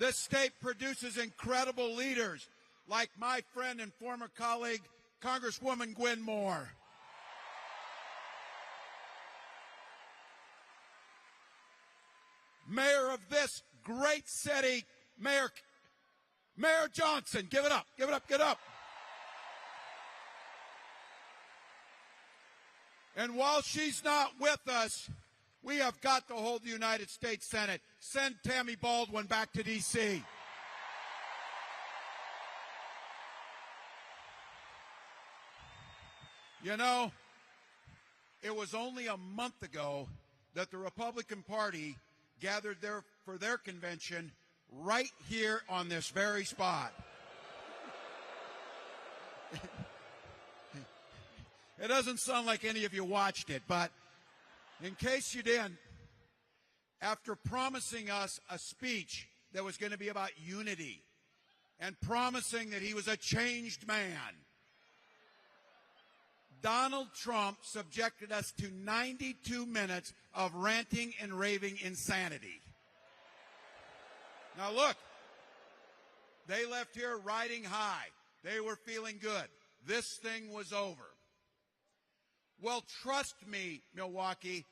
This state produces incredible leaders like my friend and former colleague, Congresswoman Gwen Moore. Mayor of this great city, Mayor Johnson. Give it up, give it up, give it up. And while she's not with us, we have got to hold the United States Senate. Send Tammy Baldwin back to D.C. You know, it was only a month ago that the Republican Party gathered for their convention right here on this very spot. It doesn't sound like any of you watched it, but in case you didn't, after promising us a speech that was going to be about unity and promising that he was a changed man, Donald Trump subjected us to 92 minutes of ranting and raving insanity. Now look, they left here riding high. They were feeling good. This thing was over. Well, trust me, Milwaukee,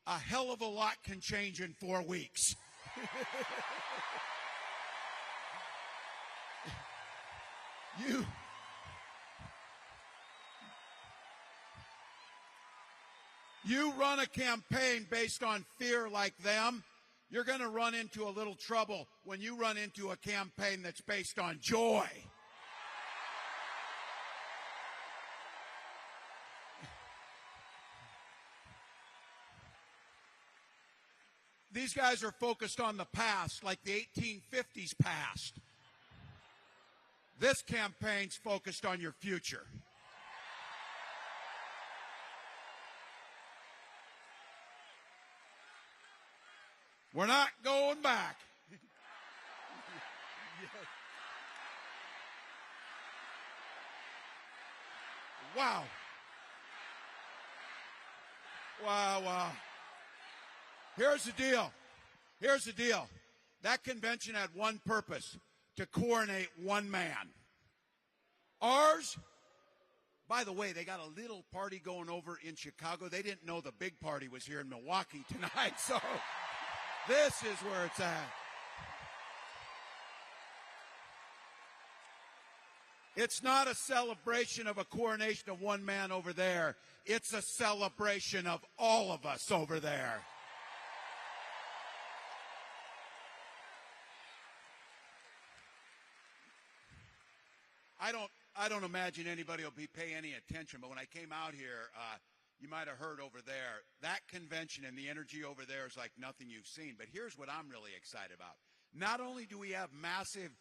a hell of a lot can change in 4 weeks. You run a campaign based on fear like them, you're going to run into a little trouble when you run into a campaign that's based on joy. These guys are focused on the past, like the 1850s past. This campaign's focused on your future. We're not going back. Wow. Wow, wow. Here's the deal. Here's the deal. That convention had one purpose, to coronate one man. Ours, by the way, they got a little party going over in Chicago. They didn't know the big party was here in Milwaukee tonight, so this is where it's at. It's not a celebration of a coronation of one man over there. It's a celebration of all of us over there. I don't imagine anybody will be paying any attention, but when I came out here, you might have heard over there, that convention and the energy over there is like nothing you've seen. But here's what I'm really excited about. Not only do we have massive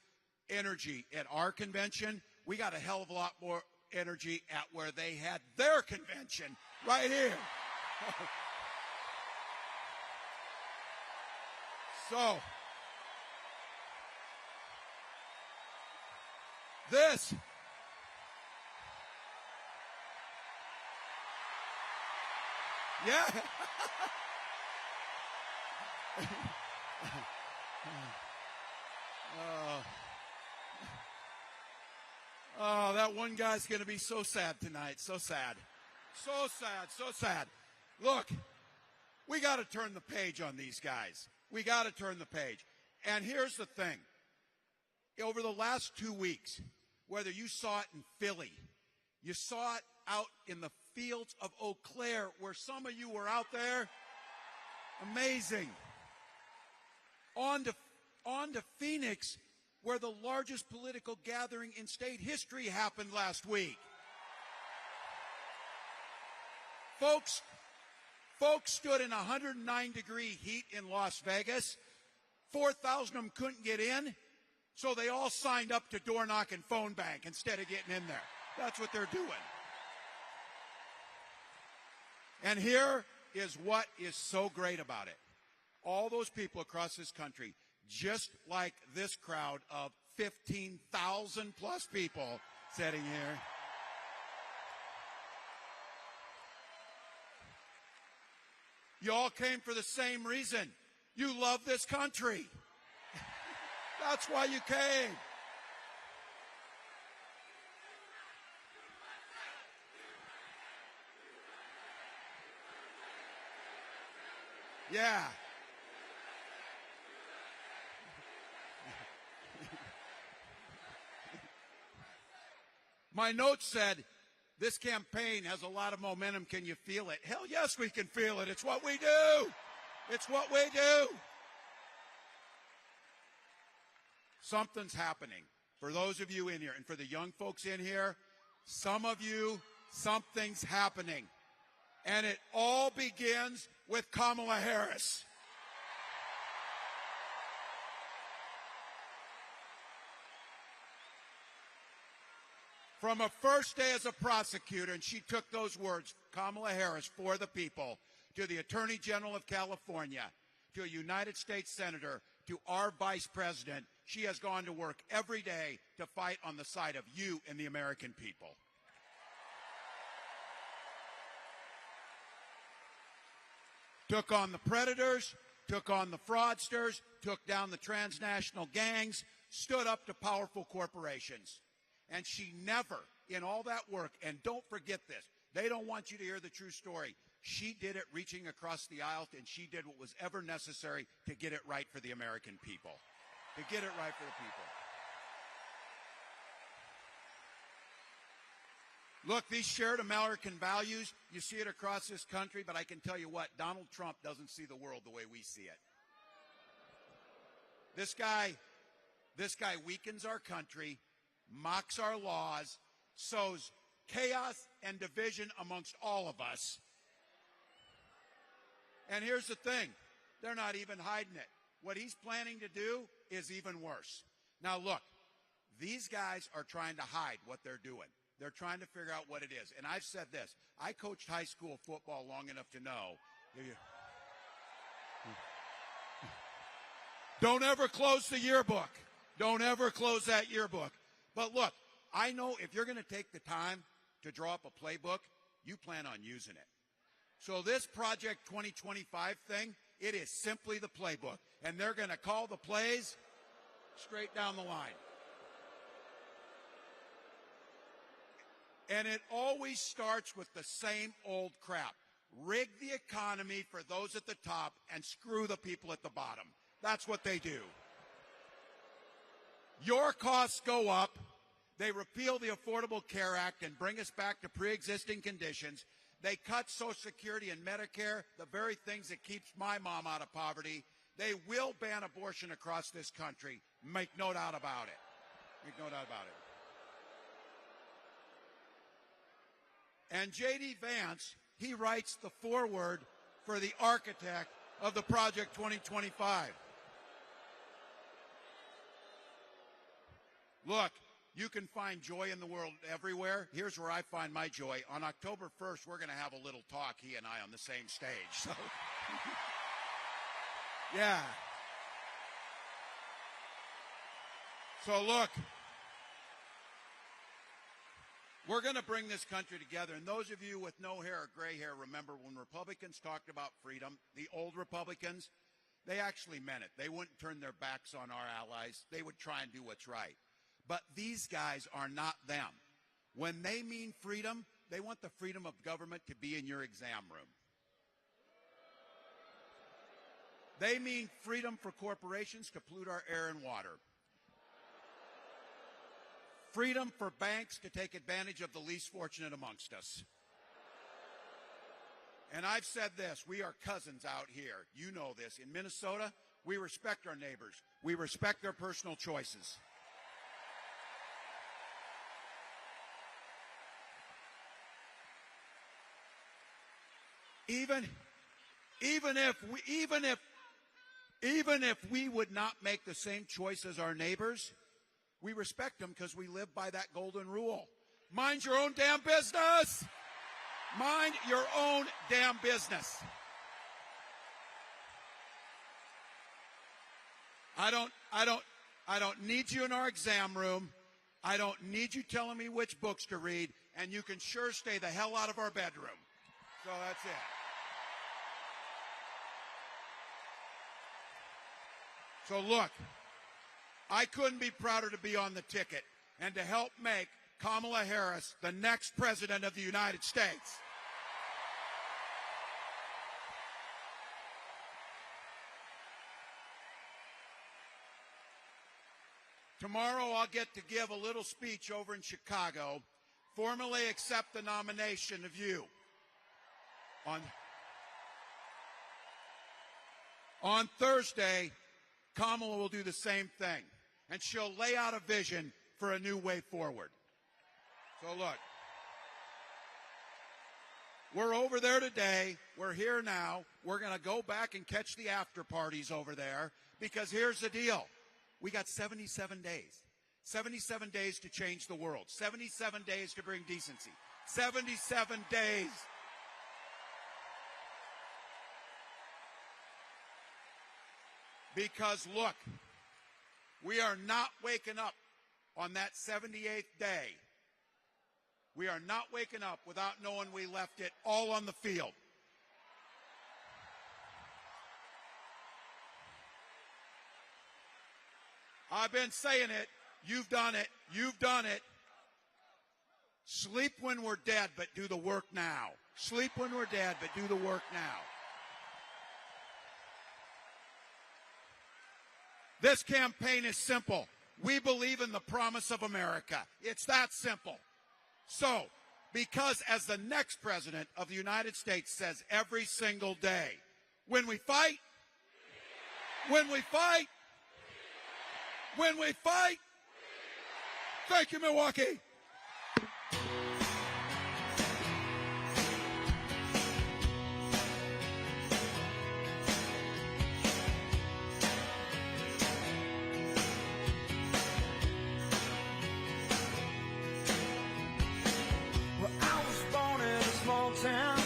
energy at our convention, we got a hell of a lot more energy at where they had their convention right here. So, this yeah. Oh, that one guy's going to be so sad tonight. So sad. So sad. So sad. Look, we got to turn the page on these guys. We got to turn the page. And here's the thing. Over the last 2 weeks, whether you saw it in Philly, you saw it out in the fields of Eau Claire, where some of you were out there. Amazing. On to Phoenix, where the largest political gathering in state history happened last week. Folks stood in 109-degree heat in Las Vegas. 4,000 of them couldn't get in, so they all signed up to door knock and phone bank instead of getting in there. That's what they're doing. And here is what is so great about it. All those people across this country, just like this crowd of 15,000 plus people sitting here. You all came for the same reason. You love this country. That's why you came. Yeah. My notes said, this campaign has a lot of momentum. Can you feel it? Hell yes, we can feel it. It's what we do. It's what we do. Something's happening. For those of you in here, and for the young folks in here, some of you, something's happening. And it all begins with Kamala Harris. From a first day as a prosecutor, and she took those words, Kamala Harris, for the people, to the Attorney General of California, to a United States Senator, to our Vice President, she has gone to work every day to fight on the side of you and the American people. Took on the predators, took on the fraudsters, took down the transnational gangs, stood up to powerful corporations. And she never, in all that work, and don't forget this, they don't want you to hear the true story. She did it reaching across the aisle, and she did what was ever necessary to get it right for the American people. To get it right for the people. Look, these shared American values, you see it across this country, but I can tell you what, Donald Trump doesn't see the world the way we see it. This guy weakens our country, mocks our laws, sows chaos and division amongst all of us. And here's the thing, they're not even hiding it. What he's planning to do is even worse. Now look, these guys are trying to hide what they're doing. They're trying to figure out what it is. And I've said this, I coached high school football long enough to know, don't ever close the yearbook. Don't ever close that yearbook. But look, I know if you're going to take the time to draw up a playbook, you plan on using it. So this Project 2025 thing, it is simply the playbook. And they're going to call the plays straight down the line. And it always starts with the same old crap. Rig the economy for those at the top and screw the people at the bottom. That's what they do. Your costs go up. They repeal the Affordable Care Act and bring us back to pre-existing conditions. They cut Social Security and Medicare, the very things that keeps my mom out of poverty. They will ban abortion across this country. Make no doubt about it. Make no doubt about it. And J.D. Vance, he writes the foreword for the architect of the Project 2025. Look, you can find joy in the world everywhere. Here's where I find my joy. On October 1st, we're going to have a little talk, he and I, on the same stage. So, yeah. So look, we're going to bring this country together. And those of you with no hair or gray hair, remember when Republicans talked about freedom, the old Republicans, they actually meant it. They wouldn't turn their backs on our allies. They would try and do what's right. But these guys are not them. When they mean freedom, they want the freedom of government to be in your exam room. They mean freedom for corporations to pollute our air and water. Freedom for banks to take advantage of the least fortunate amongst us. And I've said this, we are cousins out here. You know this. In Minnesota, we respect our neighbors. We respect their personal choices. Even if we would not make the same choice as our neighbors, we respect them because we live by that golden rule. Mind your own damn business. Mind your own damn business. I don't need you in our exam room. I don't need you telling me which books to read, and you can sure stay the hell out of our bedroom. So that's it. So look, I couldn't be prouder to be on the ticket and to help make Kamala Harris the next president of the United States. Tomorrow I'll get to give a little speech over in Chicago, formally accept the nomination of you. On Thursday, Kamala will do the same thing, and she'll lay out a vision for a new way forward. So look, we're over there today. We're here now. We're going to go back and catch the after parties over there, because here's the deal. We got 77 days. 77 days to change the world. 77 days to bring decency. 77 days. Because look, we are not waking up on that 78th day. We are not waking up without knowing we left it all on the field. I've been saying it. You've done it. You've done it. Sleep when we're dead, but do the work now. Sleep when we're dead, but do the work now. This campaign is simple. We believe in the promise of America. It's that simple. So, because as the next president of the United States says every single day, when we fight, when we fight, when we fight, thank you, Milwaukee. Well, I was born in a small town,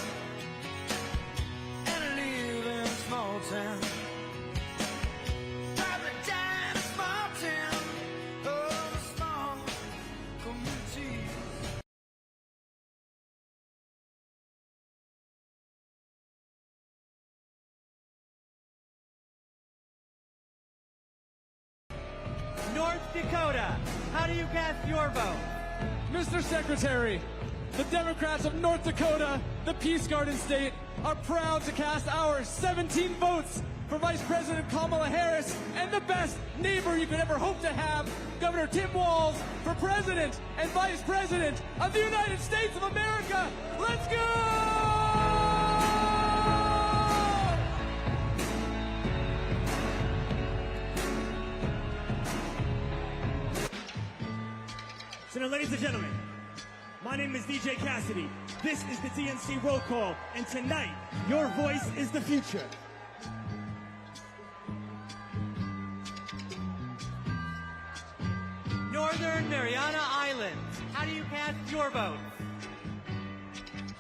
and I live in a small town. North Dakota, how do you cast your vote? Mr. Secretary, the Democrats of North Dakota, the Peace Garden State, are proud to cast our 17 votes for Vice President Kamala Harris and the best neighbor you could ever hope to have, Governor Tim Walz, for President and Vice President of the United States of America. Let's go! So now, ladies and gentlemen, my name is DJ Cassidy. This is the DNC Roll Call, and tonight, your voice is the future. Northern Mariana Islands, how do you cast your vote?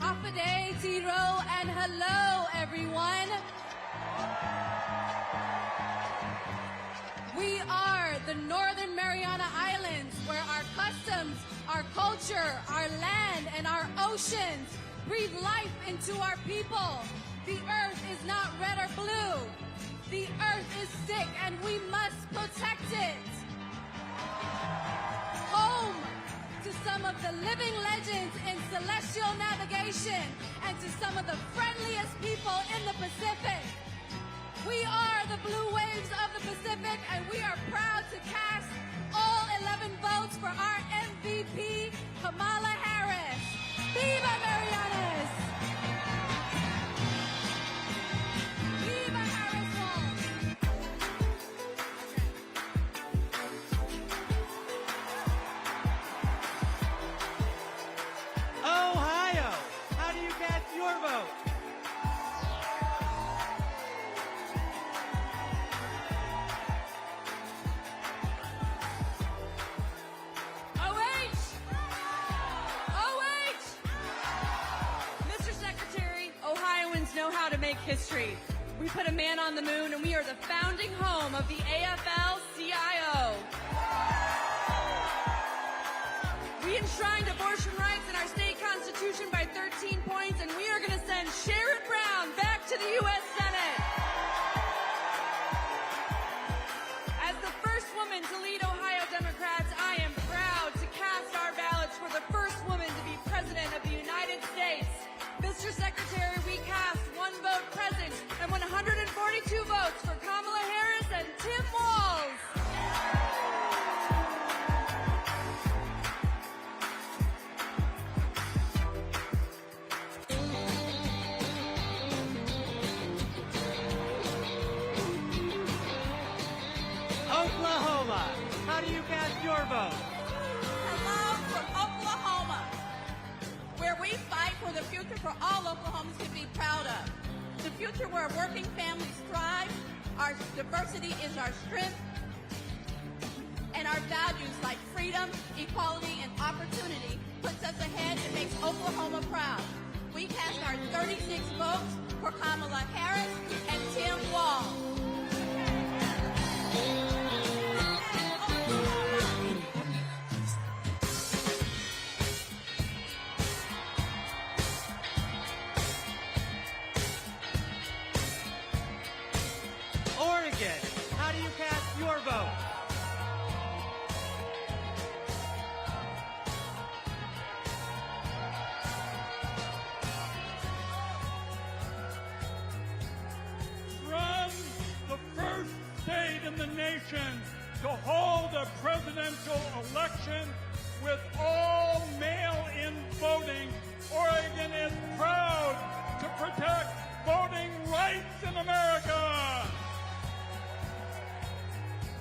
Hafa Tiro, and hello, everyone. We are the Northern Mariana Islands, where our customs, our culture, our land, and our oceans breathe life into our people. The earth is not red or blue. The earth is sick, and we must protect it. Home to some of the living legends in celestial navigation and to some of the friendliest people in the Pacific. We are the blue waves of the Pacific, and we are proud to cast all 11 votes for our MVP, Kamala Harris. Viva Marianas! Viva Harris Walz! Ohio, how do you cast your vote? Know how to make history. We put a man on the moon, and we are the founding home of the AFL-CIO. We enshrined abortion rights in our state constitution by 13 points, and we are going to send Sherrod Brown back to the U.S. Senate. As the first woman to lead how do you cast your vote? Hello from Oklahoma, where we fight for the future for all Oklahomans to be proud of. The future where working families thrive, our diversity is our strength, and our values like freedom, equality, and opportunity puts us ahead and makes Oklahoma proud. We cast our 36 votes for Kamala Harris and Tim Walz. Oregon, how do you cast your vote? From the first state in the nation to hold a presidential election with all mail-in voting, Oregon is proud to protect voting rights in America.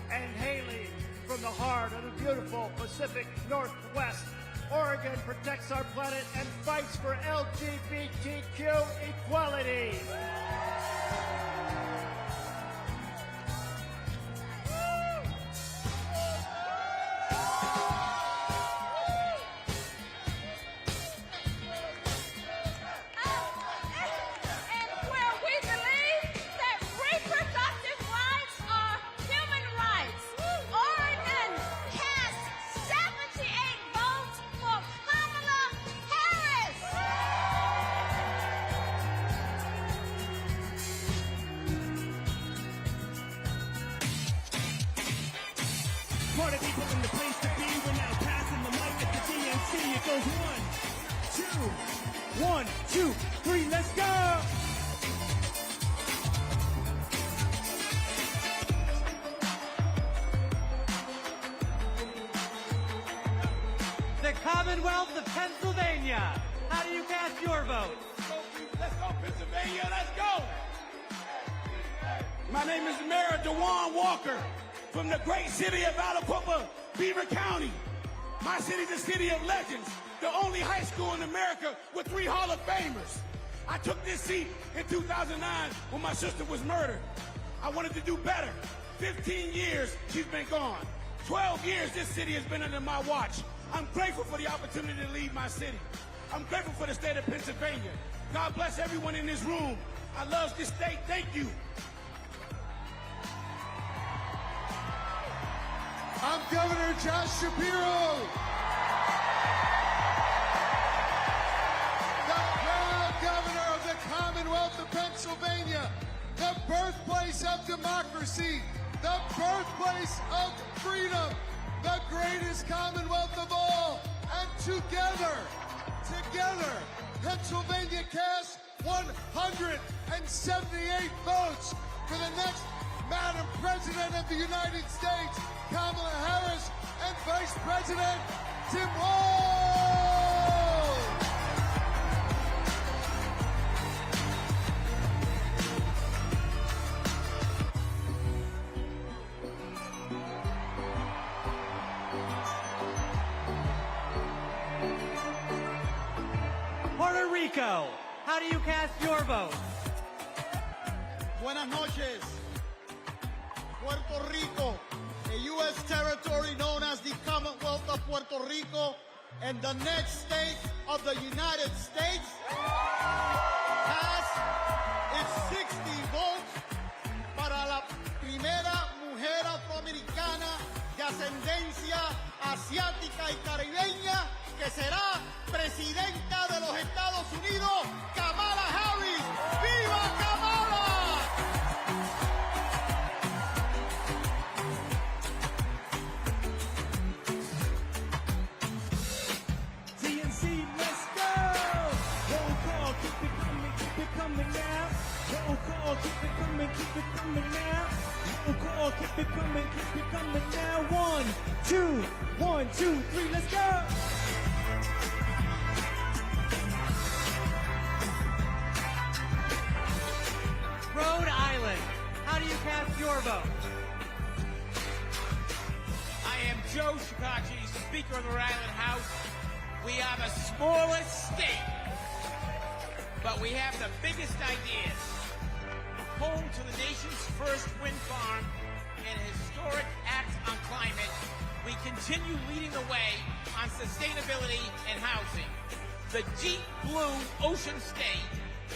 And hailing from the heart of the beautiful Pacific Northwest, Oregon protects our planet and fights for LGBTQ equality. And where we believe that reproductive rights are human rights, Oregon cast 78 votes for Kamala Harris. Party people in the place to be. We're now passing the mic at the DNC. It goes 1, 2, 3, let's go! The Commonwealth of Pennsylvania, how do you cast your vote? Let's go, Pennsylvania, let's go! My name is Mayor DeJuan Walker from the great city of Aliquippa, Beaver County. My city is a city of legends, the only high school in America with 3 Hall of Famers. I took this seat in 2009 when my sister was murdered. I wanted to do better. 15 years she's been gone. 12 years this city has been under my watch. I'm grateful for the opportunity to lead my city. I'm grateful for the state of Pennsylvania. God bless everyone in this room. I love this state. Thank you. I'm Governor Josh Shapiro. The proud governor of the Commonwealth of Pennsylvania, the birthplace of democracy, the birthplace of freedom, the greatest Commonwealth of all. And together, Pennsylvania cast 178 votes for the next Madam President of the United States, Kamala Harris, and Vice President Tim Walz. Puerto Rico, how do you cast your vote? Buenas noches. Puerto Rico, a U.S. territory known as the Commonwealth of Puerto Rico and the next state of the United States, has its 60 votes para la primera mujer afroamericana de ascendencia asiática y caribeña que será presidenta de los Estados Unidos, Kamala Harris. ¡Viva Kamala! DNC, let's go! Roll call, keep it coming now. Roll call, keep it coming now. Roll call, keep it coming now. 1, 2, 3, let's go! Rhode Island, how do you cast your vote? I am Joe Shikachi, Speaker of the Rhode Island House. We are the smallest state, but we have the biggest ideas. Home to the nation's first wind farm and historic act on climate, we continue leading the way on sustainability and housing. The deep blue ocean state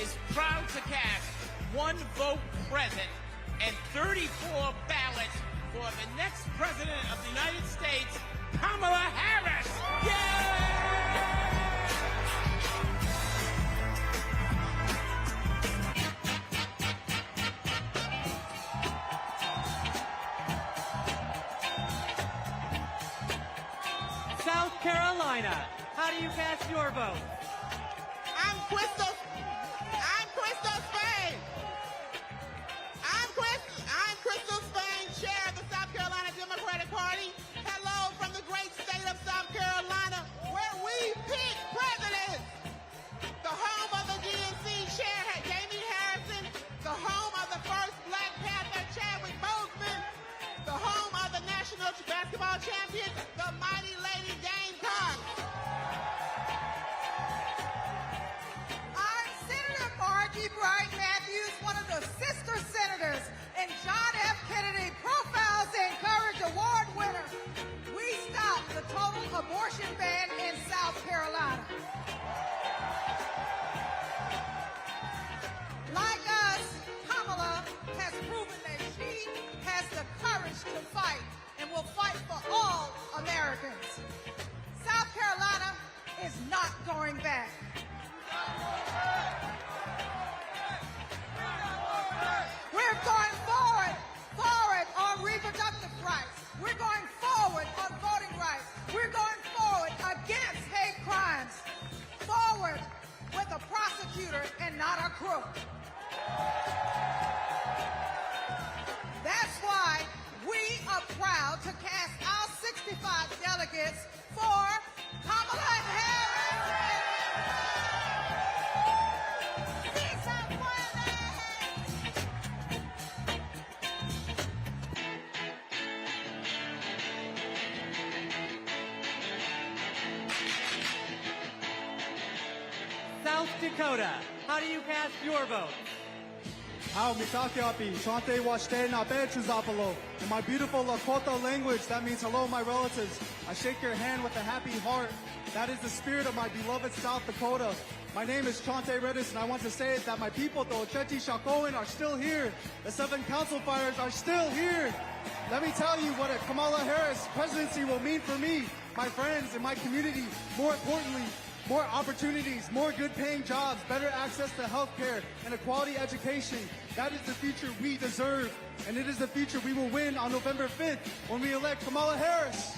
is proud to cast one vote present and 34 ballots for the next president of the United States, Kamala Harris. South Carolina, how do you cast your vote? I'm Crystal Spain. I'm Crystal Spain, chair of the South Carolina Democratic Party. Hello from the great state of South Carolina, where we pick presidents. The home of the DNC chair, Jamie Harrison. The home of the first Black Panther, Chadwick Boseman. The home of the national basketball champion, the mighty Lady Dame Cox. I'm Senator Margie Bright Matthews, one of the sister senators, and John F. Kennedy Profiles and Courage Award winner. We stopped the total abortion ban in South Carolina. Like us, Kamala has proven that she has the courage to fight and will fight for all Americans. South Carolina is not going back. We're going forward on reproductive rights. We're going forward on voting rights. We're going forward against hate crimes. Forward with a prosecutor and not a crook. That's why we are proud to cast our 65 delegates for Kamala Harris. South Dakota, how do you cast your vote? How mitakiapi, chante washtena bechuzapalo. In my beautiful Lakota language, that means hello, my relatives. I shake your hand with a happy heart. That is the spirit of my beloved South Dakota. My name is Chante Redis, and I want to say that my people, the Ocheti Shakoan, are still here. The 7 council fires are still here. Let me tell you what a Kamala Harris presidency will mean for me, my friends, and my community. More importantly, more opportunities, more good-paying jobs, better access to health care, and a quality education. That is the future we deserve, and it is the future we will win on November 5th when we elect Kamala Harris.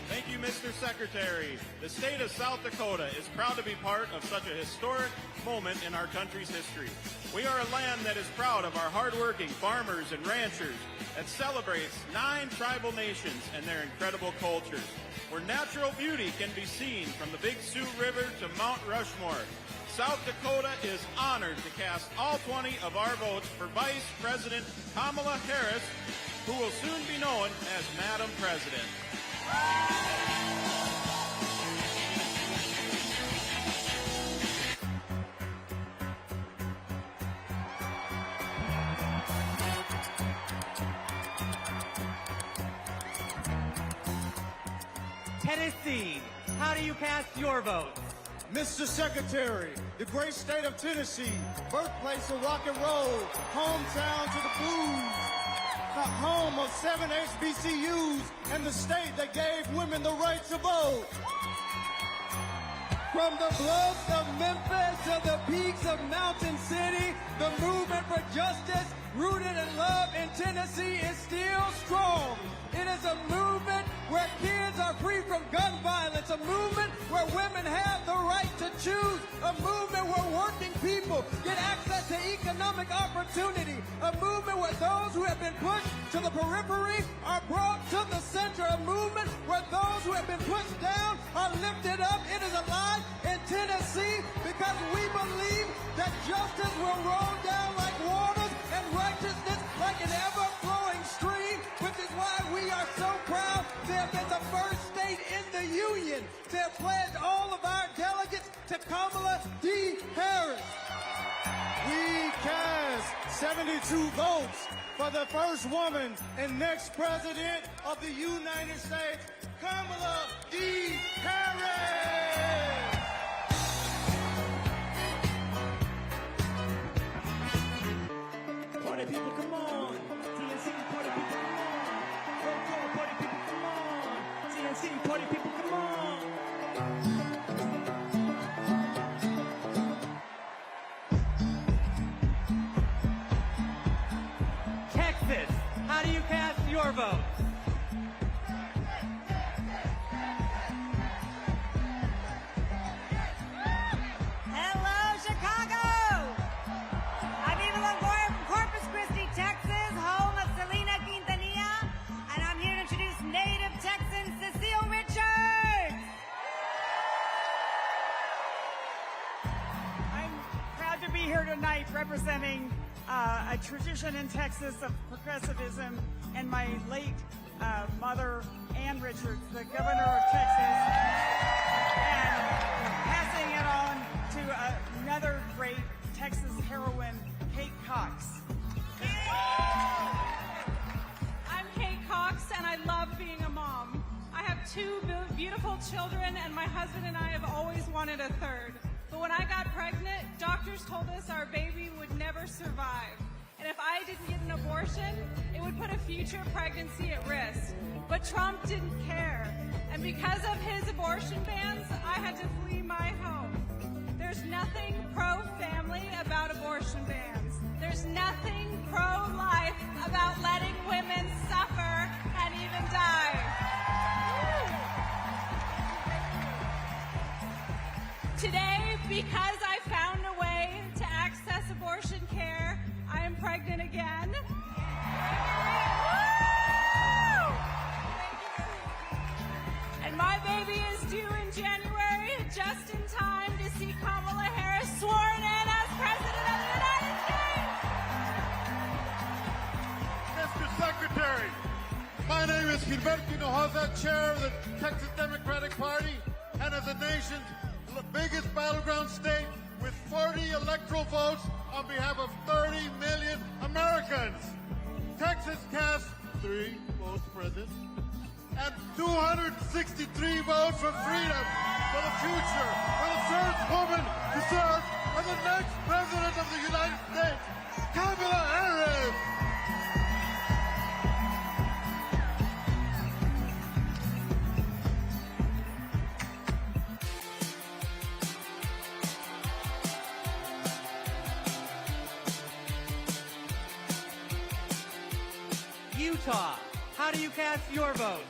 Thank you, Mr. Secretary. The state of South Dakota is proud to be part of such a historic moment in our country's history. We are a land that is proud of our hardworking farmers and ranchers, that celebrates 9 tribal nations and their incredible cultures, where natural beauty can be seen from the Big Sioux River to Mount Rushmore. South Dakota is honored to cast all 20 of our votes for Vice President Kamala Harris, who will soon be known as Madam President. Tennessee, how do you cast your vote? Mr. Secretary, the great state of Tennessee, birthplace of rock and roll, hometown to the blues, the home of 7 HBCUs, and the state that gave women the right to vote. From the bluffs of Memphis to the peaks of Mountain City, the movement for justice rooted in love in Tennessee is still strong. It is a movement where kids are free from gun violence, a movement where women have the right to choose, a movement where working people get access to economic opportunity, a movement where those who have been pushed to the periphery are brought to the center, a movement where those who have been pushed down are lifted up. It is alive in Tennessee because we believe that justice will roll down like waters and righteousness like an ever Michigan to pledge all of our delegates to Kamala D. Harris. We cast 72 votes for the first woman and next president of the United States, Kamala D. Harris. Party people, come on. TNC, party people, come on. Roll call, party people, come on. TNC, party people, come on. Texas, how do you cast your vote? Hello, Chicago! I'm Eva Longoria from Corpus Christi, Texas, home of Selena Quintanilla, and I'm here to introduce native Texan Cecile Richards! I'm proud to be here tonight representing a tradition in Texas of progressivism and my late mother, Ann Richards, the governor of Texas, and passing it on to another great Texas heroine, Kate Cox. I'm Kate Cox, and I love being a mom. I have two beautiful children, and my husband and I have always wanted a third. But when I got pregnant, doctors told us our baby would never survive. And if I didn't get an abortion, it would put a future pregnancy at risk. But Trump didn't care. And because of his abortion bans, I had to flee my home. There's nothing pro-family about abortion bans. There's nothing pro-life about letting women suffer and even die. Today, because I found a way to access abortion care, I am pregnant again. And my baby is due in January, just in time to see Kamala Harris sworn in as President of the United States. Mr. Secretary, my name is Gilberto Hinojosa, chair of the Texas Democratic Party, and as the nation's biggest battleground state with 40 electoral votes on behalf of 30 million Americans. Texas cast 3 votes for president and 263 votes for freedom, for the future, for the first woman to serve as the next president of the United States, Kamala Harris. Utah, how do you cast your vote?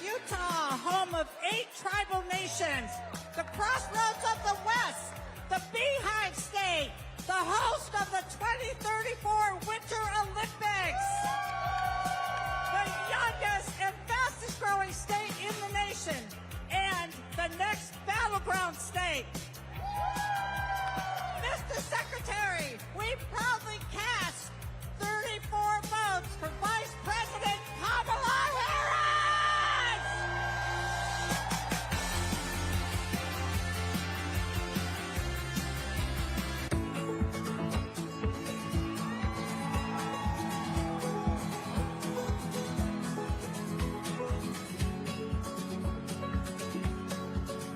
Utah, home of 8 tribal nations, the crossroads of the West, the Beehive State, the host of the 2034 Winter Olympics, the youngest and fastest growing state in the nation, and the next battleground state. Mr. Secretary, we proudly cast 34 votes for Vice President Kamala Harris!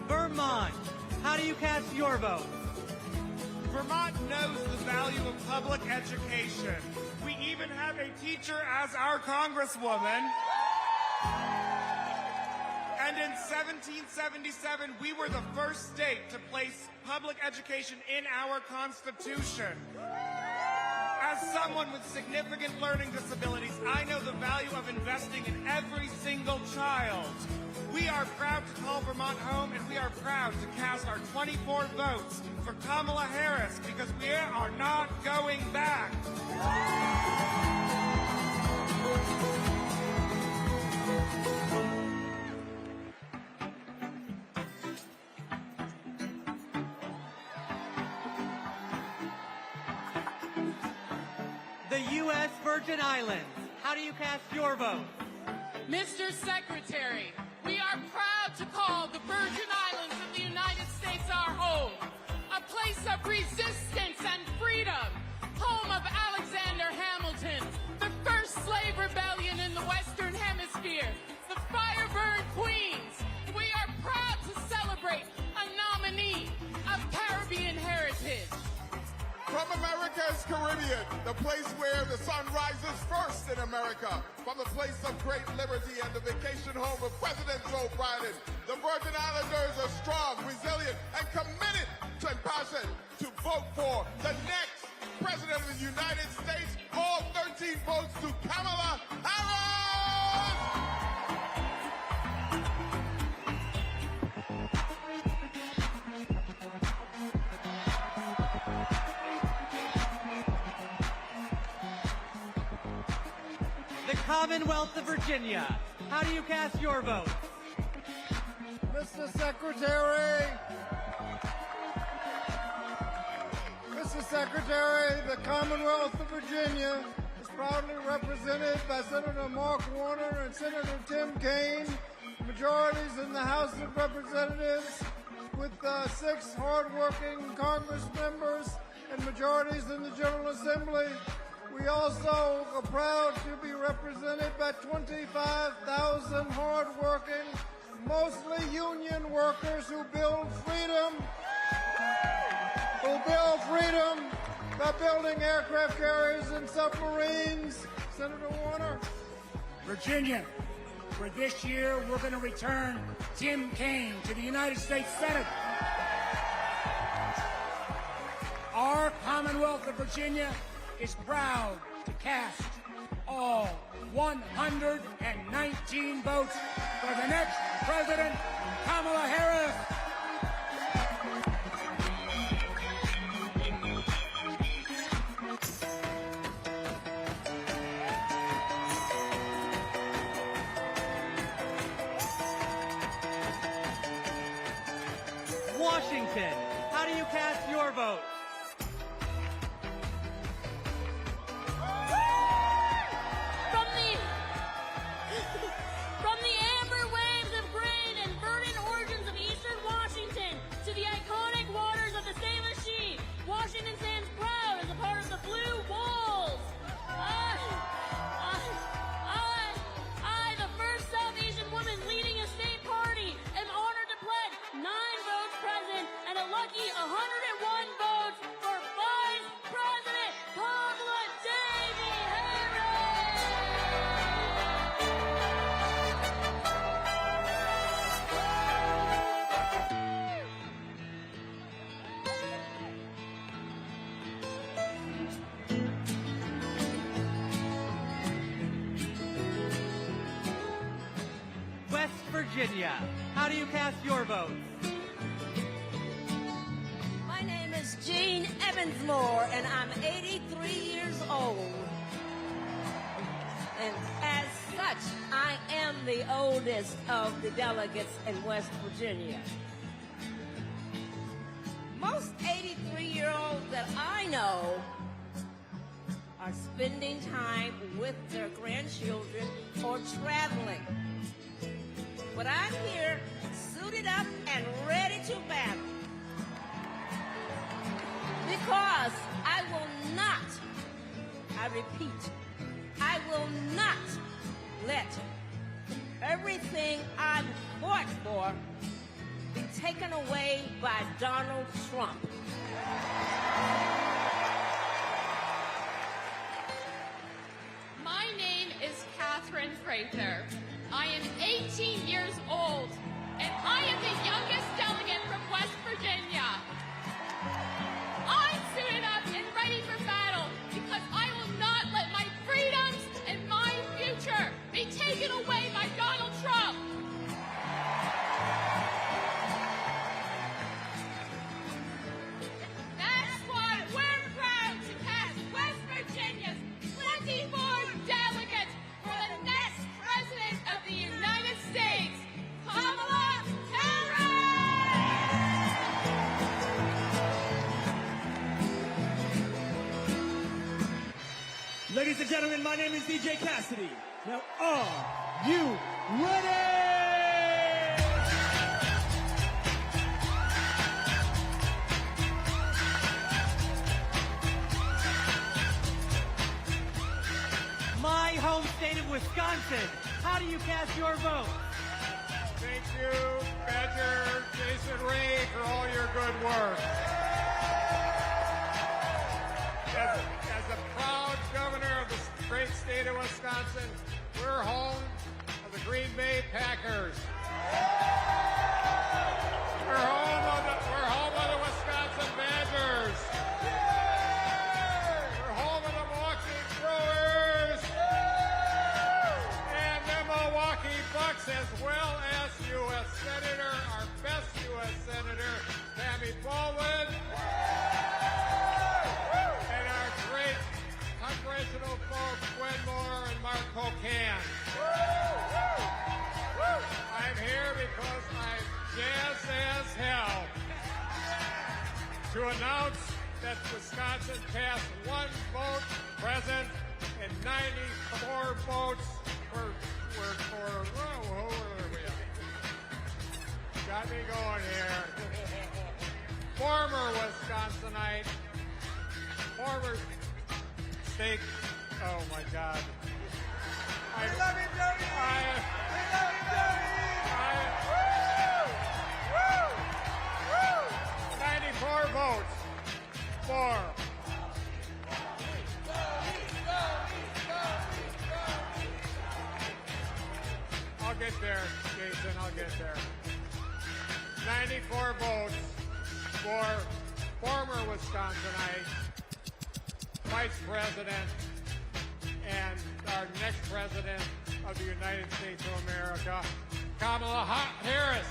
Vermont, how do you cast your vote? Vermont knows the value of public education. We even have a teacher as our congresswoman. And in 1777, we were the first state to place public education in our Constitution. As someone with significant learning disabilities, I know the value of investing in every single child. We are proud to call Vermont home, and we are proud to cast our 24 votes for Kamala Harris because we are not going back. The U.S. Virgin Islands, how do you cast your vote? Mr. Secretary, we are proud proud to call the Virgin Islands of the United States our home, a place of resistance and freedom, home of Alexander Hamilton, the first slave rebellion in the Western Hemisphere, the fire-burned Queens. We are proud to celebrate a nominee of Caribbean heritage. From America's Caribbean, the place where the sun rises first in America. From the place of great liberty and the vacation home of President Joe Biden, the Virgin Islanders are strong, resilient, and committed and passionate to vote for the next President of the United States. All 13 votes to Kamala Harris! The Commonwealth of Virginia. How do you cast your vote? Mr. Secretary, the Commonwealth of Virginia is proudly represented by Senator Mark Warner and Senator Tim Kaine, majorities in the House of Representatives with 6 hardworking Congress members and majorities in the General Assembly. We also are proud to be represented by 25,000 hardworking, mostly union workers who build freedom by building aircraft carriers and submarines. Senator Warner. Virginia, for this year, we're going to return Tim Kaine to the United States Senate. Our Commonwealth of Virginia is proud to cast all 119 votes for the next President, Kamala Harris. Washington. How do you cast your vote? From the amber waves of grain and verdant origins of eastern Washington to the iconic waters of the Salish, Washington stands proud as a part of the Blue Walz. I, the first South Asian woman leading a state party, am honored to pledge 9 votes present and a lucky 101 votes for Vice President Kamala West Virginia. How do you cast your vote? My name is Jean Evansmore, and I'm 83 years old. And as such, I am the oldest of the delegates in West Virginia. Most 83-year-olds that I know are spending time with their grandchildren or traveling. But I'm here, suited up and ready to battle. Because I will not, I repeat, I will not let everything I've fought for be taken away by Donald Trump. My name is Catherine Prather. I am 18 years old, and I am the youngest delegate from West Virginia. I'm suited up and ready for battle because I will not let my freedoms and my future be taken away by Donald Trump. That's why we're proud to cast West Virginia's 24 delegates for the next President of the United States, Kamala Harris! Ladies and gentlemen, my name is DJ Cassidy. Now, are you ready? state of Wisconsin. How do you cast your vote? Thank you, Badger Jason Ray, for all your good work. As a proud governor of the great state of Wisconsin, we're home of the Green Bay Packers. We're home of the Wisconsin Badgers. We're home of the Milwaukee Brewers. And the Milwaukee Bucks, as well as U.S. Senator, our best U.S. Senator, Tammy Baldwin. And our great congressional folks, Gwen Moore and Mark Hokan. I'm here because I'm jazzed as hell to announce that Wisconsin passed one vote present and 94 votes who are we at? Got me going here. Former Wisconsinite, former state, oh my God. We love you, Jody! We love you, Jody! 94 votes for. I'll get there, Jason, I'll get there. 94 votes for former Wisconsinite, Vice President, and our next President of the United States of America, Kamala Harris.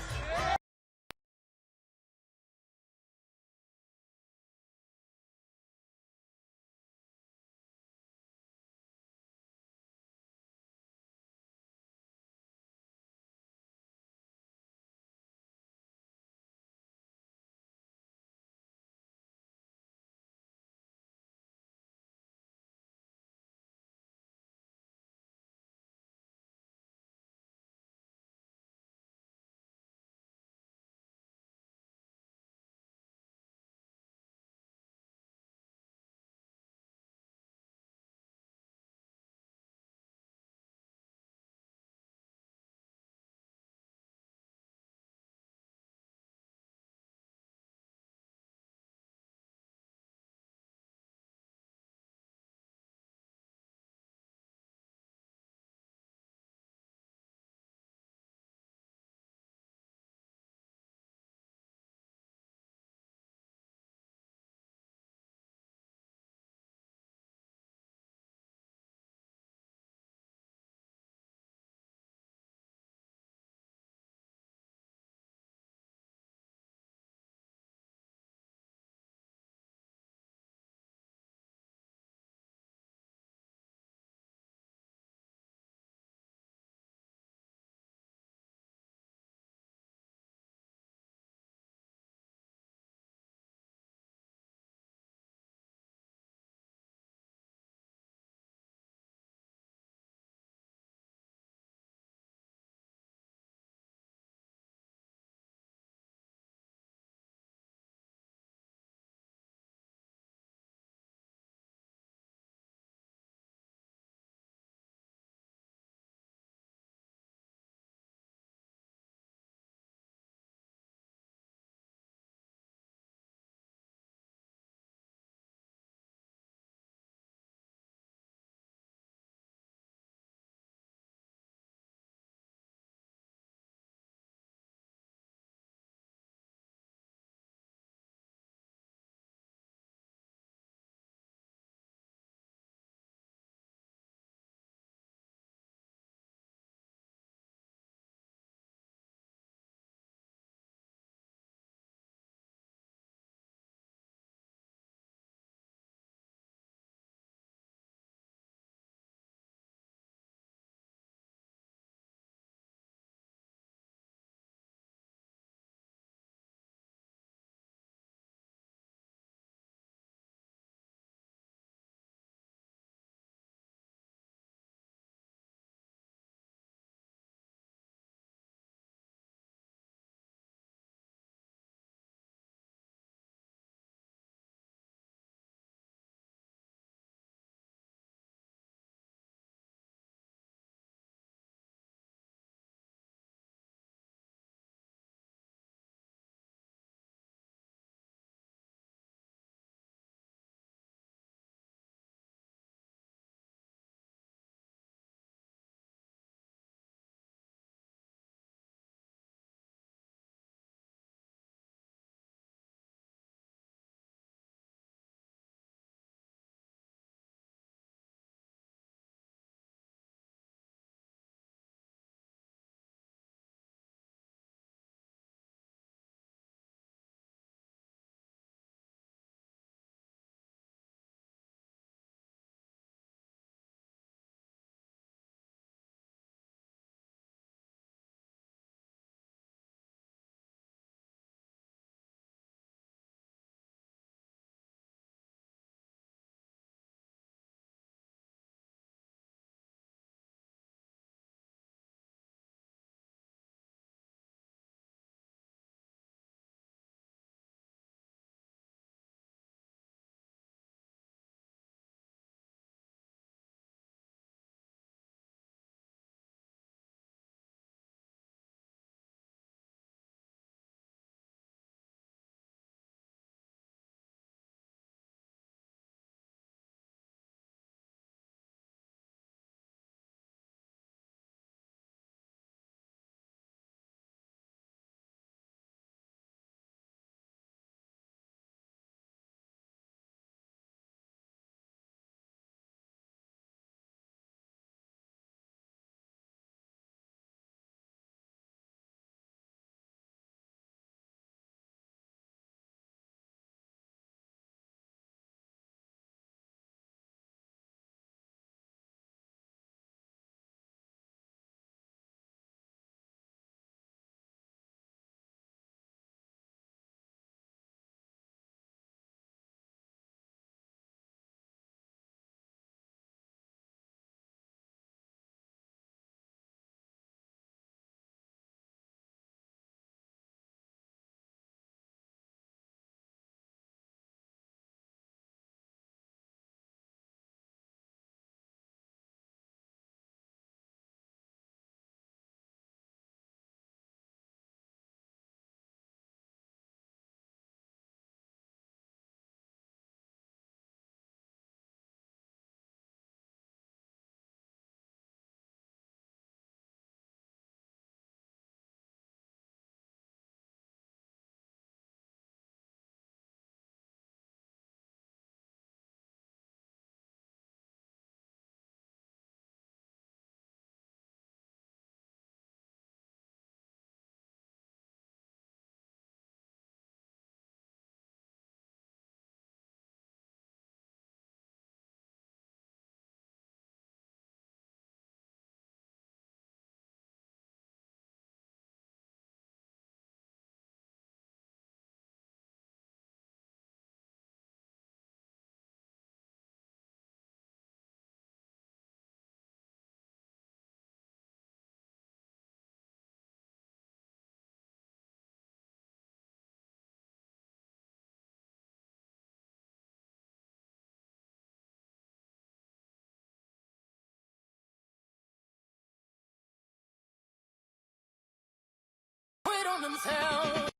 themselves.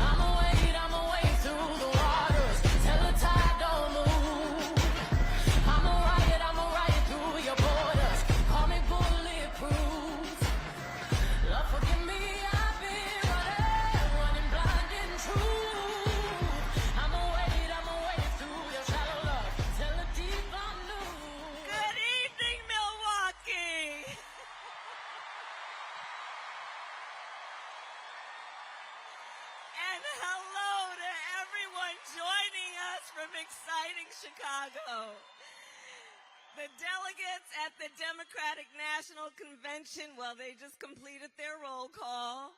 I'ma wade through the waters till the tide don't move. I'ma ride through your borders. Call me bulletproof. Lord, forgive me, I've been running blind and true. I'ma wade through your shallow love till the deep unknown. Good evening, Milwaukee. And hello to everyone joining us from exciting Chicago. The delegates at the Democratic National Convention, well, they just completed their roll call.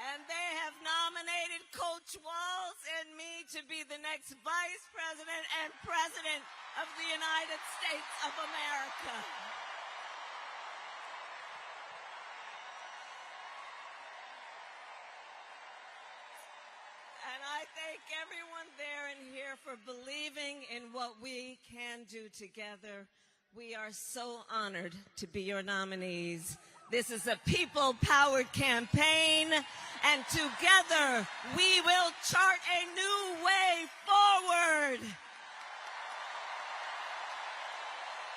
And they have nominated Coach Walz and me to be the next Vice President and President of the United States of America. And I thank everyone there and here for believing in what we can do together. We are so honored to be your nominees. This is a people-powered campaign, and together we will chart a new way forward.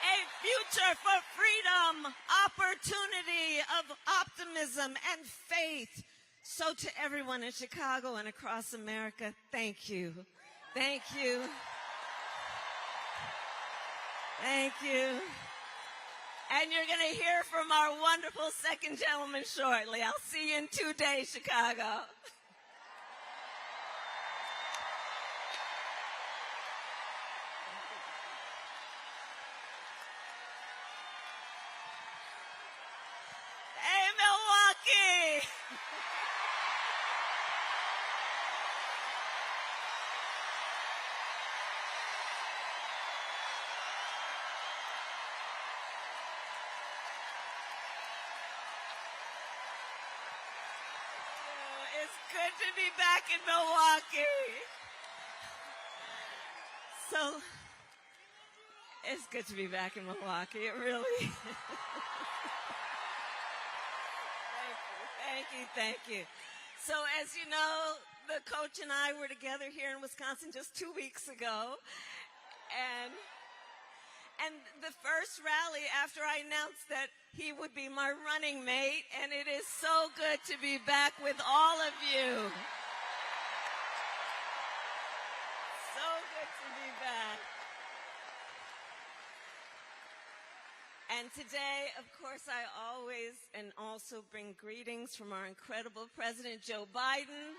A future for freedom, opportunity, of optimism and faith. So to everyone in Chicago and across America, thank you. Thank you. Thank you. And you're going to hear from our wonderful second gentleman shortly. I'll see you in 2 days, Chicago. Hey, Milwaukee. It's good to be back in Milwaukee. So, it's good to be back in Milwaukee. It really is. Thank you. So, as you know, the coach and I were together here in Wisconsin just 2 weeks ago. And the first rally after I announced that he would be my running mate, and it is so good to be back with all of you. So good to be back. And today, of course, I always and also bring greetings from our incredible President Joe Biden.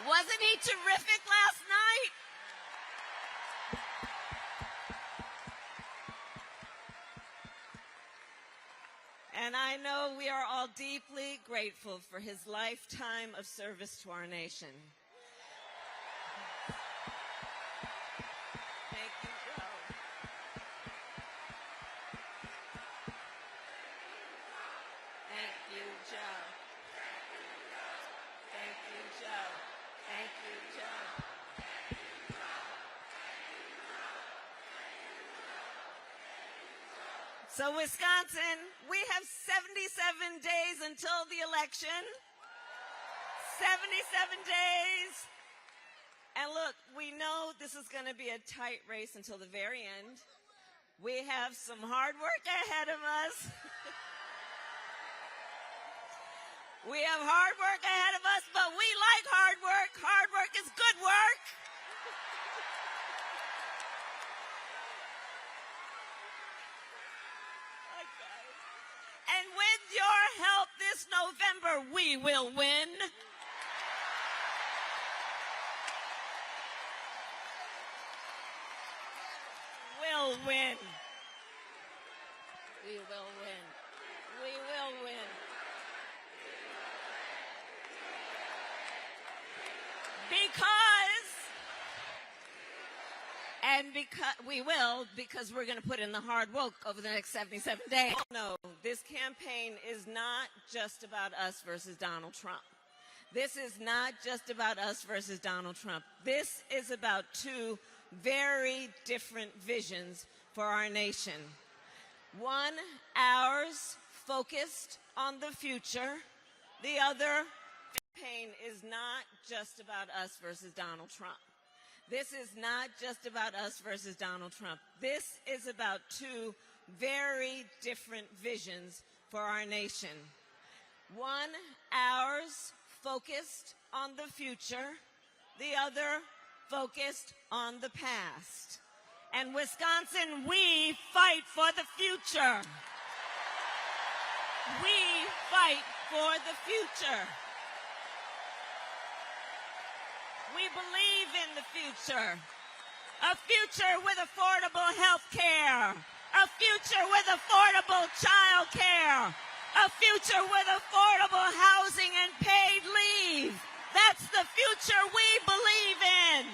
Wasn't he terrific last night? And I know we are all deeply grateful for his lifetime of service to our nation. Thank you, Joe. Thank you, Joe. Thank you, Joe. Thank you, Joe. So, Wisconsin, we have 77 days until the election. 77 days. And look, we know this is going to be a tight race until the very end. We have some hard work ahead of us. We have hard work ahead of us, but we like hard work. Hard work is good work. And with your help this November, we will win. We'll win. We will win. We will win. Because we're going to put in the hard work over the next 77 days. No, this campaign is not just about us versus Donald Trump. This is not just about us versus Donald Trump. This is about two very different visions for our nation. One, ours, focused on the future. The other, campaign is not just about us versus Donald Trump. This is not just about us versus Donald Trump. This is about two very different visions for our nation. One, ours, focused on the future. The other, focused on the past. And Wisconsin, we fight for the future. We fight for the future. We believe in the future. A future with affordable health care. A future with affordable child care. A future with affordable housing and paid leave. That's the future we believe in.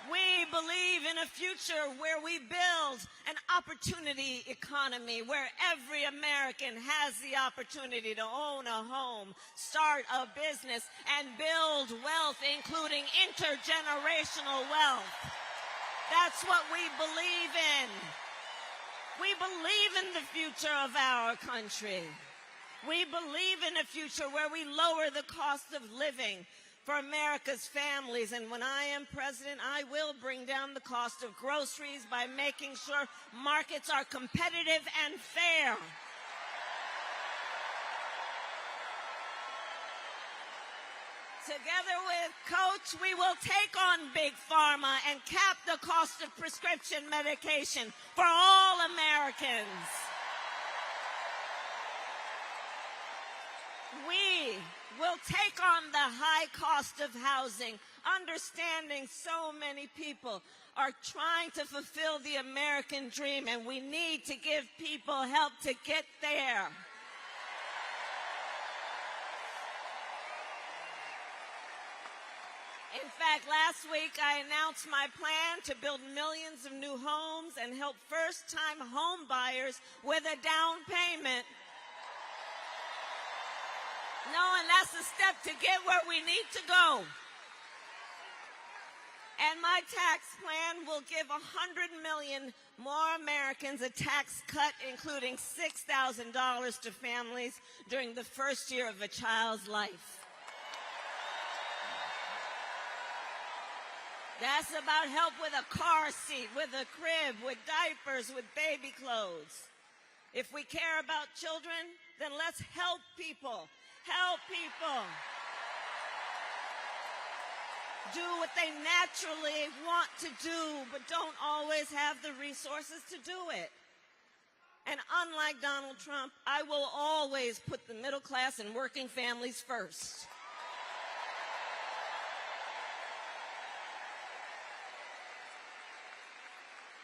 We believe in a future where we build an opportunity economy, where every American has the opportunity to own a home, start a business, and build wealth, including intergenerational wealth. That's what we believe in. We believe in the future of our country. We believe in a future where we lower the cost of living for America's families. And when I am president, I will bring down the cost of groceries by making sure markets are competitive and fair. Together with Coach, we will take on Big Pharma and cap the cost of prescription medication for all Americans. We will take on the high cost of housing, understanding so many people are trying to fulfill the American dream, and we need to give people help to get there. In fact, last week I announced my plan to build millions of new homes and help first-time home buyers with a down payment. Knowing that's a step to get where we need to go. And my tax plan will give 100 million more Americans a tax cut, including $6,000 to families during the first year of a child's life. That's about help with a car seat, with a crib, with diapers, with baby clothes. If we care about children, then let's help people. Help people do what they naturally want to do, but don't always have the resources to do it. And unlike Donald Trump, I will always put the middle class and working families first.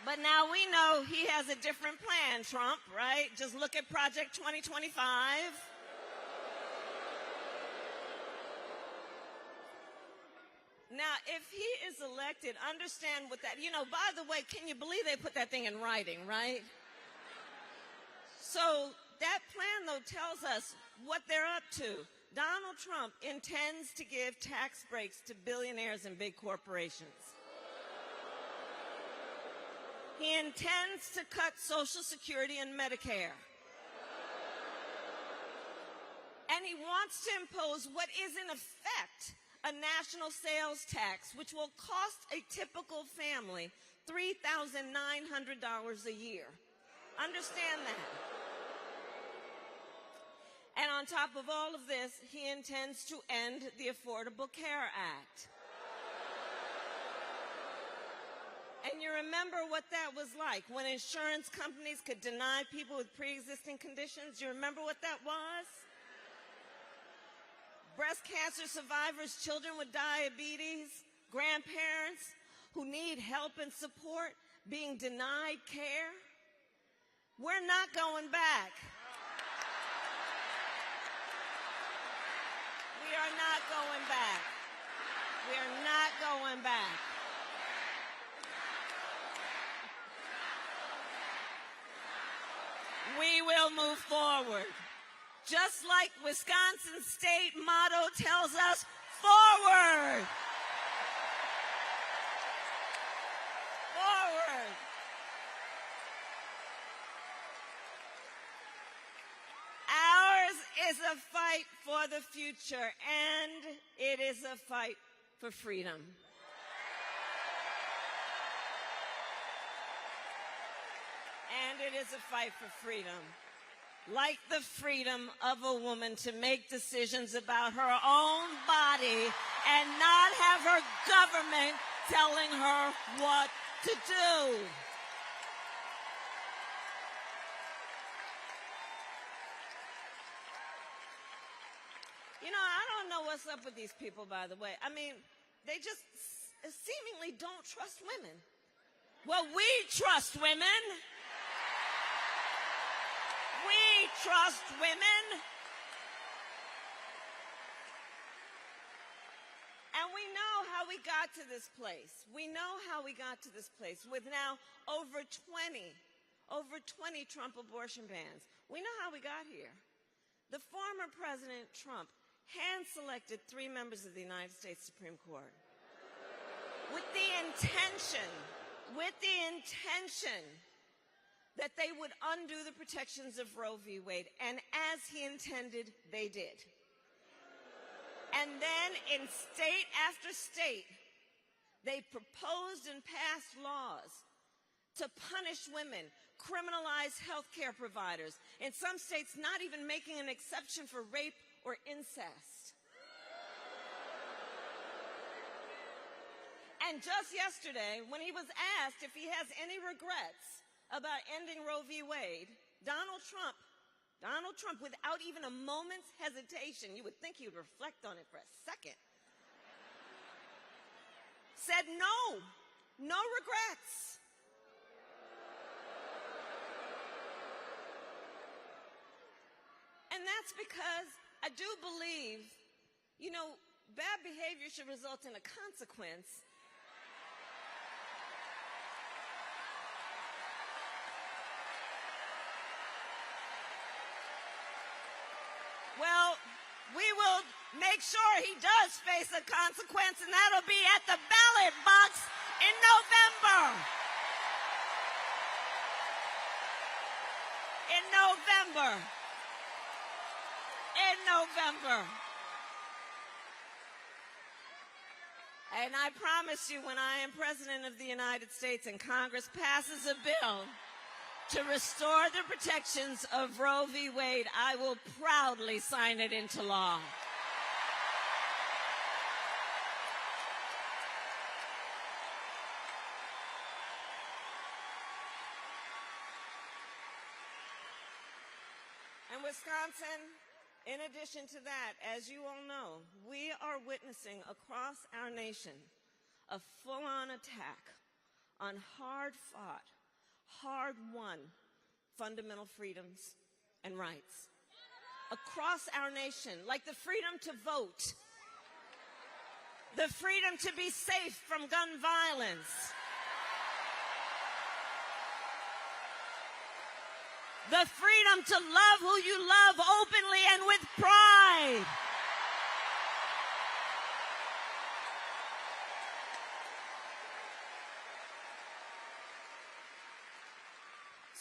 But now we know he has a different plan, Trump, right? Just look at Project 2025. Now, if he is elected, understand what that, by the way, can you believe they put that thing in writing, right? So that plan, though, tells us what they're up to. Donald Trump intends to give tax breaks to billionaires and big corporations. He intends to cut Social Security and Medicare. And he wants to impose what is, in effect, a national sales tax, which will cost a typical family $3,900 a year. Understand that. And on top of all of this, he intends to end the Affordable Care Act. And you remember what that was like when insurance companies could deny people with pre-existing conditions? You remember what that was? Breast cancer survivors, children with diabetes, grandparents who need help and support being denied care. We're not going back. We are not going back. We are not going back. We will move forward. Just like Wisconsin's state motto tells us, forward. Forward. Ours is a fight for the future, and it is a fight for freedom. And it is a fight for freedom. Like the freedom of a woman to make decisions about her own body and not have her government telling her what to do. You know, I don't know what's up with these people, by the way. I mean, they just seemingly don't trust women. Well, we trust women. We trust women. And we know how we got to this place. We know how we got to this place with now over 20 Trump abortion bans. We know how we got here. The former President Trump hand-selected 3 members of the United States Supreme Court with the intention that they would undo the protections of Roe v. Wade. And as he intended, they did. And then in state after state, they proposed and passed laws to punish women, criminalize health care providers. In some states, not even making an exception for rape or incest. And just yesterday, when he was asked if he has any regrets about ending Roe v. Wade, Donald Trump, without even a moment's hesitation, you would think he would reflect on it for a second, said no regrets. And that's because I do believe, you know, bad behavior should result in a consequence. Well, we will make sure he does face a consequence, and that'll be at the ballot box in November. In November. And I promise you, when I am President of the United States and Congress passes a bill to restore the protections of Roe v. Wade, I will proudly sign it into law. And Wisconsin, in addition to that, as you all know, we are witnessing across our nation a full-on attack on hard-fought, hard-won fundamental freedoms and rights across our nation, like the freedom to vote, the freedom to be safe from gun violence, the freedom to love who you love openly and with pride.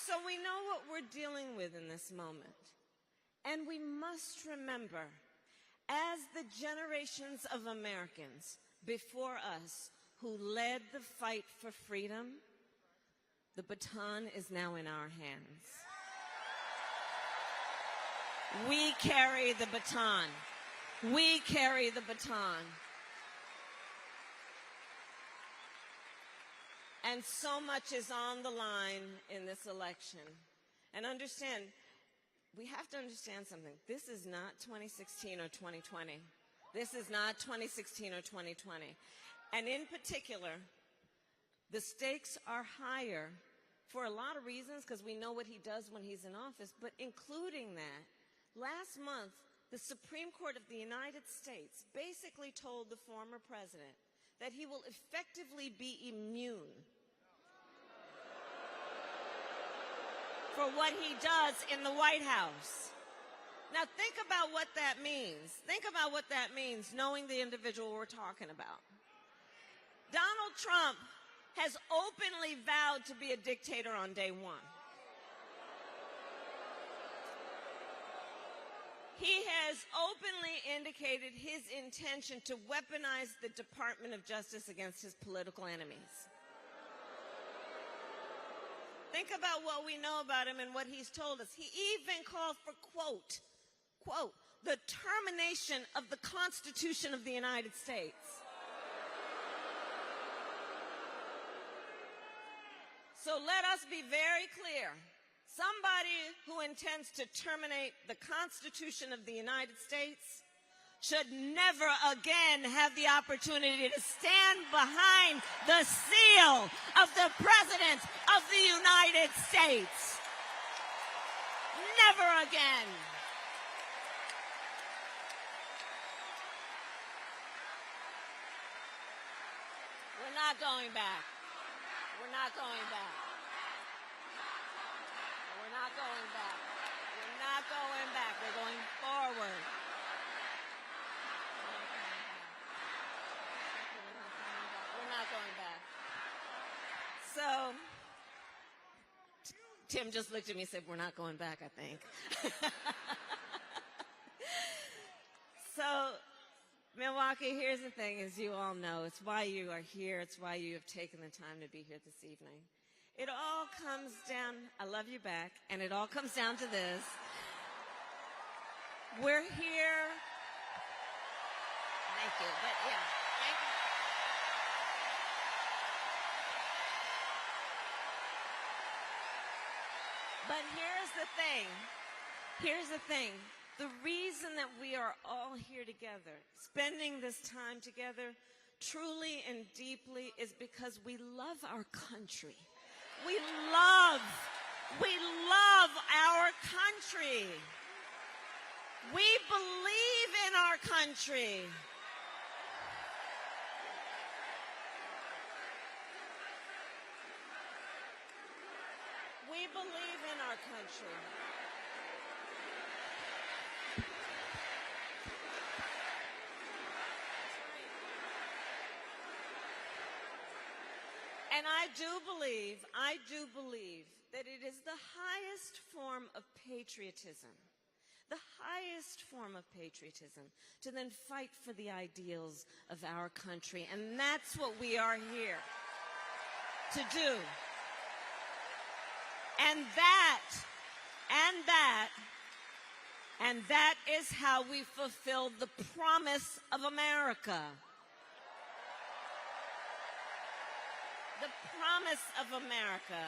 So we know what we're dealing with in this moment. And we must remember, as the generations of Americans before us who led the fight for freedom, the baton is now in our hands. We carry the baton. We carry the baton. And so much is on the line in this election. And understand, we have to understand something. This is not 2016 or 2020. This is not 2016 or 2020. And in particular, the stakes are higher for a lot of reasons, because we know what he does when he's in office, but including that, last month, the Supreme Court of the United States basically told the former president that he will effectively be immune for what he does in the White House. Now think about what that means. Think about what that means, knowing the individual we're talking about. Donald Trump has openly vowed to be a dictator on day one. He has openly indicated his intention to weaponize the Department of Justice against his political enemies. Think about what we know about him and what he's told us. He even called for, quote, the termination of the Constitution of the United States. So let us be very clear. Somebody who intends to terminate the Constitution of the United States should never again have the opportunity to stand behind the seal of the President of the United States. Never again. We're not going back. We're not going back. We're not going back. We're not going back. We're going forward. We're not going back. So, Tim just looked at me and said, we're not going back, I think. So, Milwaukee, here's the thing, as you all know, it's why you are here, it's why you have taken the time to be here this evening. It all comes down, I love you back, and it all comes down to this. We're here. Thank you, but yeah, thank you. But here's the thing. The reason that we are all here together, spending this time together, truly and deeply, is because we love our country. We love our country. We believe in our country. We believe in our country. And I do believe that it is the highest form of patriotism, to then fight for the ideals of our country. And that's what we are here to do. And that is how we fulfill the promise of America. The promise of America.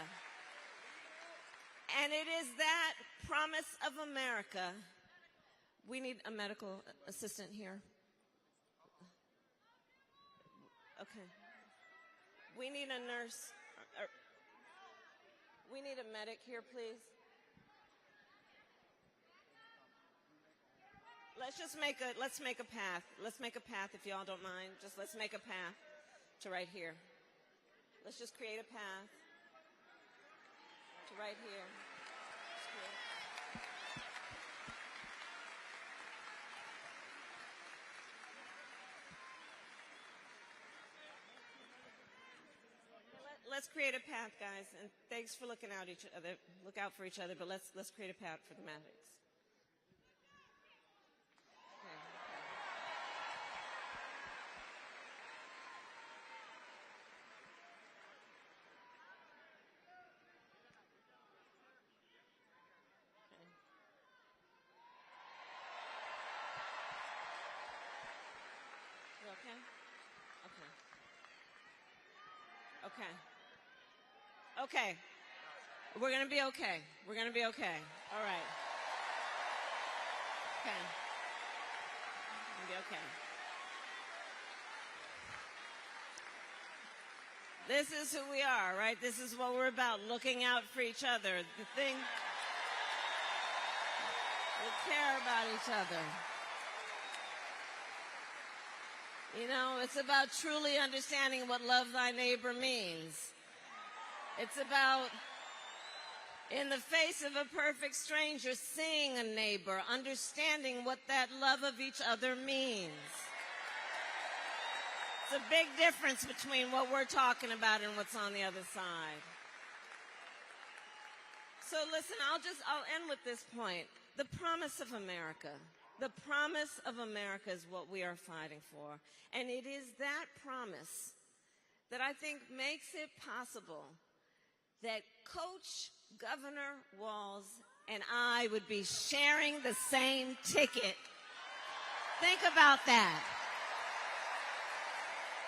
And it is that promise of America. We need a medical assistant here. Okay. We need a nurse. We need a medic here, please. Let's make a path. Let's make a path, if y'all don't mind. Just let's make a path to right here. Let's just create a path to right here. Let's create a path, guys, and thanks for looking out each other. Look out for each other, but let's create a path for the medics. Okay. We're going to be okay. We're going to be okay. All right. Okay. We're going to be okay. This is who we are, right? This is what we're about, looking out for each other. The thing, we care about each other. You know, it's about truly understanding what love thy neighbor means. It's about, in the face of a perfect stranger, seeing a neighbor, understanding what that love of each other means. It's a big difference between what we're talking about and what's on the other side. So listen, I'll end with this point. The promise of America. The promise of America is what we are fighting for. And it is that promise that I think makes it possible that Coach Governor Walz and I would be sharing the same ticket. Think about that.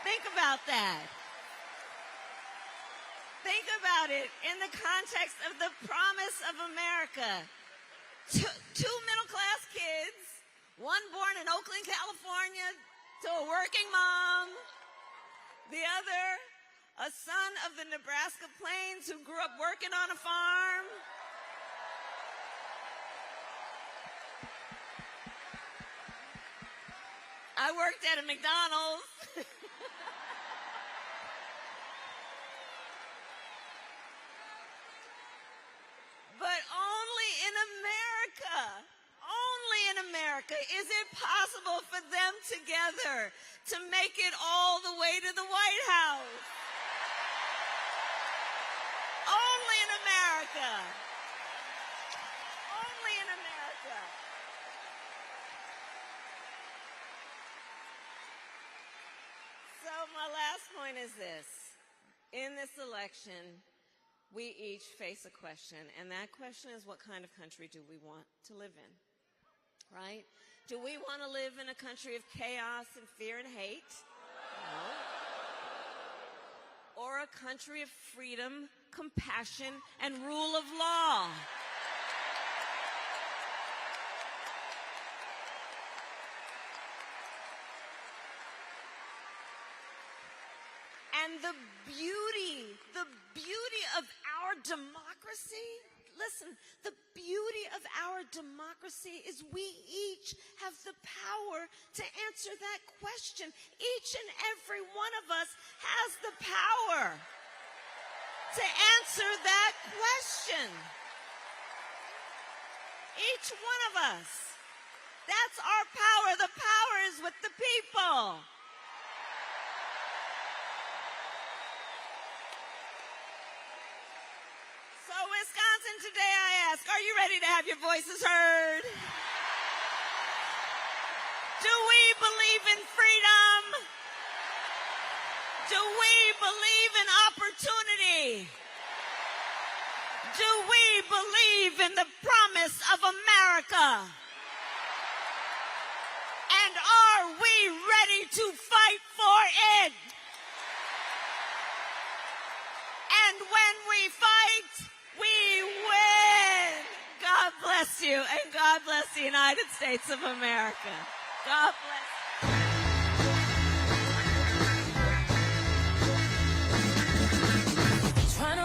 Think about that. Think about it in the context of the promise of America. Two middle-class kids, one born in Oakland, California, to a working mom, the other a son of the Nebraska Plains who grew up working on a farm. I worked at a McDonald's. But only in America is it possible for them together to make it all the way to the White House. Only in America. Only in America. So my last point is this. In this election, we each face a question, and that question is, what kind of country do we want to live in? Right? Do we want to live in a country of chaos and fear and hate? No. Or a country of freedom, compassion, and rule of law? And the beauty of our democracy, listen, the beauty of our democracy is we each have the power to answer that question. Each and every one of us has the power to answer that question. Each one of us. That's our power. The power is with the people. So, Wisconsin, today I ask, are you ready to have your voices heard? Do we believe in freedom? Do we believe in opportunity? Do we believe in the promise of America? And are we ready to fight for it? And when we fight, we win. God bless you, and God bless the United States of America. God bless. Trying to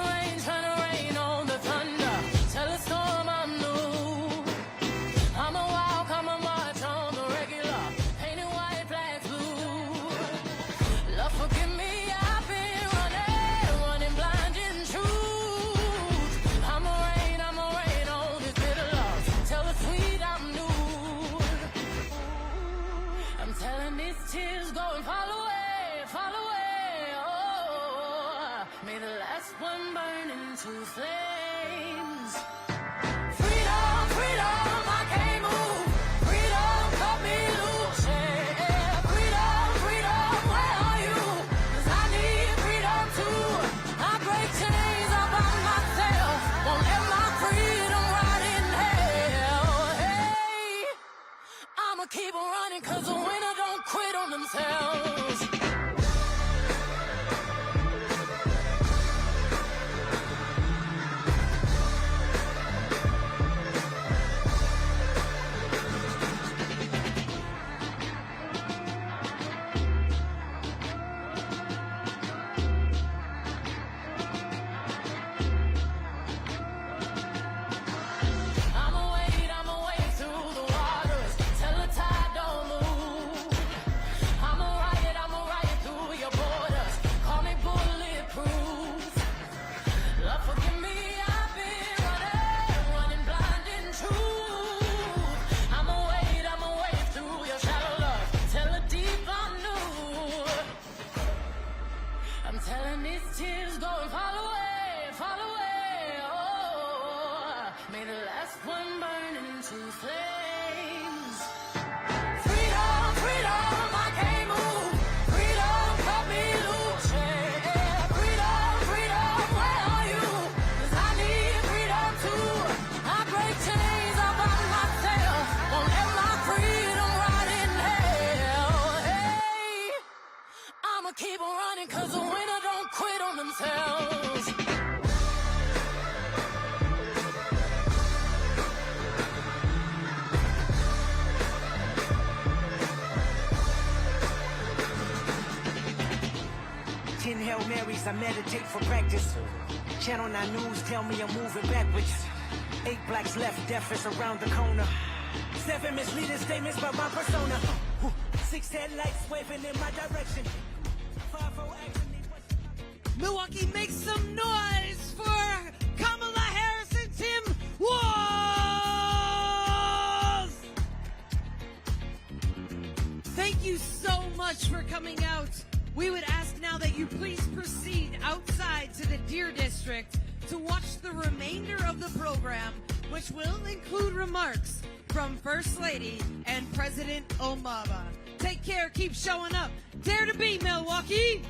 rain on the thunder. Tell a storm I'm new. I'm a walk, I'm a march on the regular. Painted white flags blue. Lord, forgive me, I've been running blind in truth. I'm a rain on this bitter love. Tell the sweet I'm new. I'm telling these tears go and fall away, fall away. Oh, may the last one burn into flames. Freedom, freedom, I can't move. Freedom, cut me loose. Yeah. Freedom, freedom, where are you? 'Cause I need freedom too. I break chains all by myself. Won't let my freedom rot in hell. Hey, I'ma keep on running 'cause the winner don't quit on themselves. days I meditate for practice. Channel 9 News tell me I'm moving backwards. 8 blacks left, death is around the corner. 7 misleading statements about my persona. 6 headlights waving in my direction. 5-0 action. Milwaukee, make some noise for Kamala Harris and Tim Walz! Thank you so much for coming out. We would ask now that you please proceed outside to the Deer District to watch the remainder of the program, which will include remarks from First Lady and President Obama. Take care, keep showing up. Dare to be, Milwaukee!